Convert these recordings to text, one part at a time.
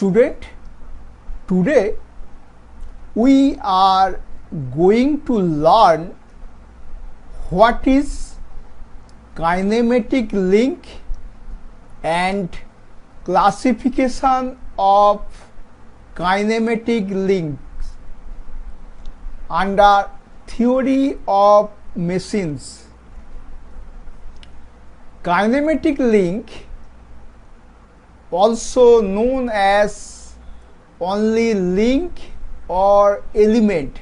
student, today we are going to learn what is kinematic link and classification of kinematic links under theory of machines. Kinematic link, also known as only link or element.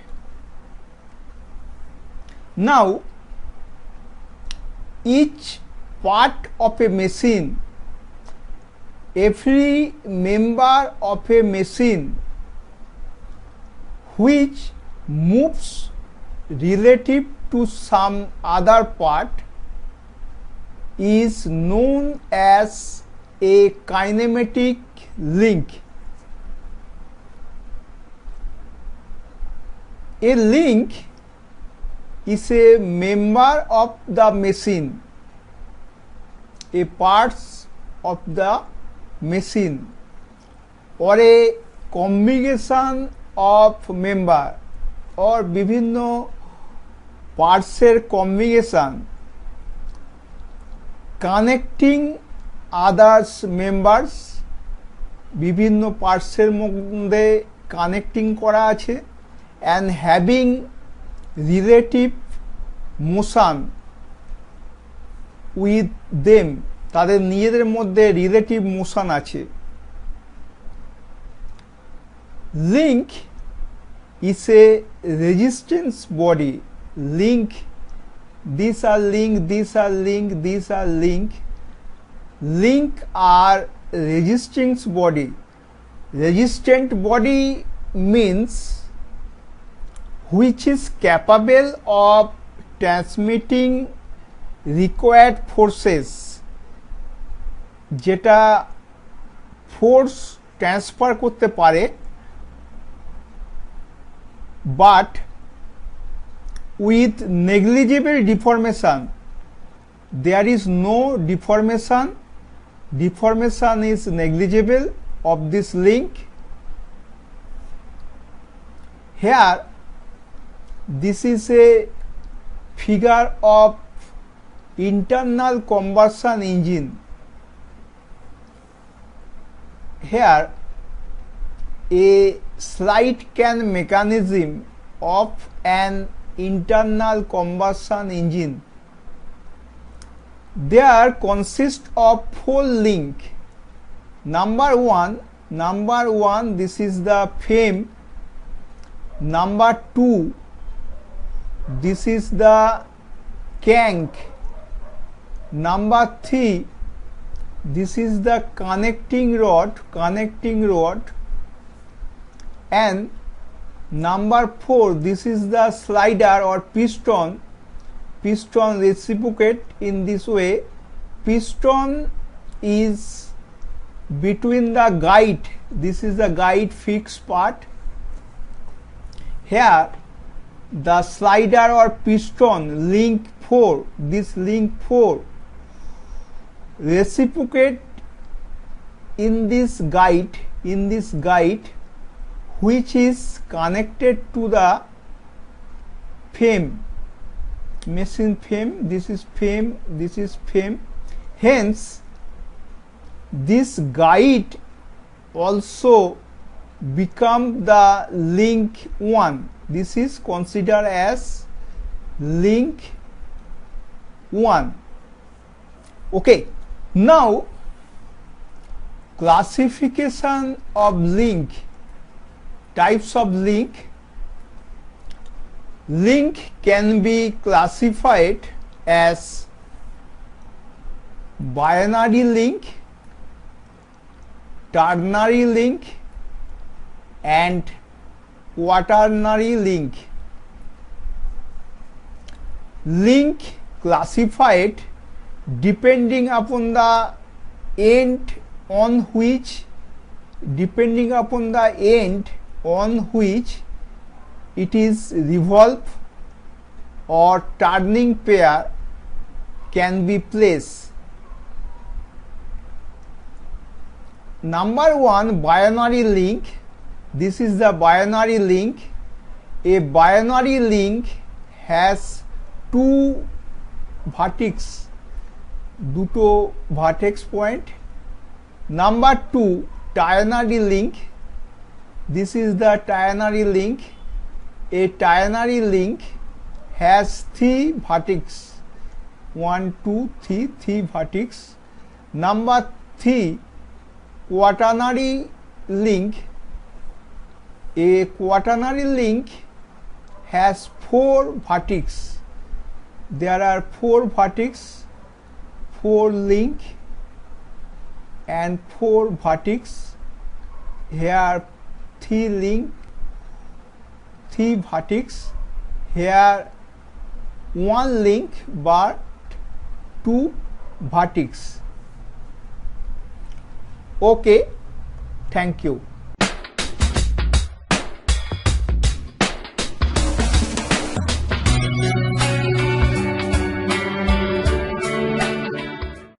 Now, each part of a machine, every member of a machine which moves relative to some other part is known as a kinematic link. A link is a member of the machine, a parts of the machine, or a combination of member or বিভিন্ন parts combination connecting others members, বিভিন্ন পার্টসের মধ্যে connecting করা আছে, and having relative motion with them, তাদের নিজেদের মধ্যে relative motion আছে। Link is a resistance body. Link, these are link, these are link, these are link. Link are resistance body. Resistant body means which is capable of transmitting required forces, যেটা force transfer করতে পারে, but with negligible deformation. There is no deformation. Deformation is negligible of this link. Here, this is a figure of internal combustion engine. Here, a slide can mechanism of an internal combustion engine. There consists of 4 link. Number one, this is the frame. Number 2, this is the crank. Number 3, this is the connecting rod, and number 4, this is the slider or piston. Piston reciprocate in this way. Piston is between the guide. This is the guide fixed part. Here the slider or piston link 4, this link 4 reciprocate in this guide which is connected to the frame, machine frame. This is frame, this is frame. Hence, this guide also become the link 1. This is considered as link 1. Okay, now classification of link, types of link. Link can be classified as binary link, ternary link, and quaternary link. Link classified depending upon the end on which it is revolve or turning pair can be placed. number one, binary link. This is the binary link. A binary link has two vertex, duto vertex point. Number two, ternary link. This is the ternary link. A ternary link has three vertex. 1, 2, 3, 3 vertex. Number three, quaternary link. A quaternary link has four vertex. There are four vertex, 4 link and 4 vertex. Here 3 link, 3 vertex. Here 1 link but 2 vertex. Okay, thank you.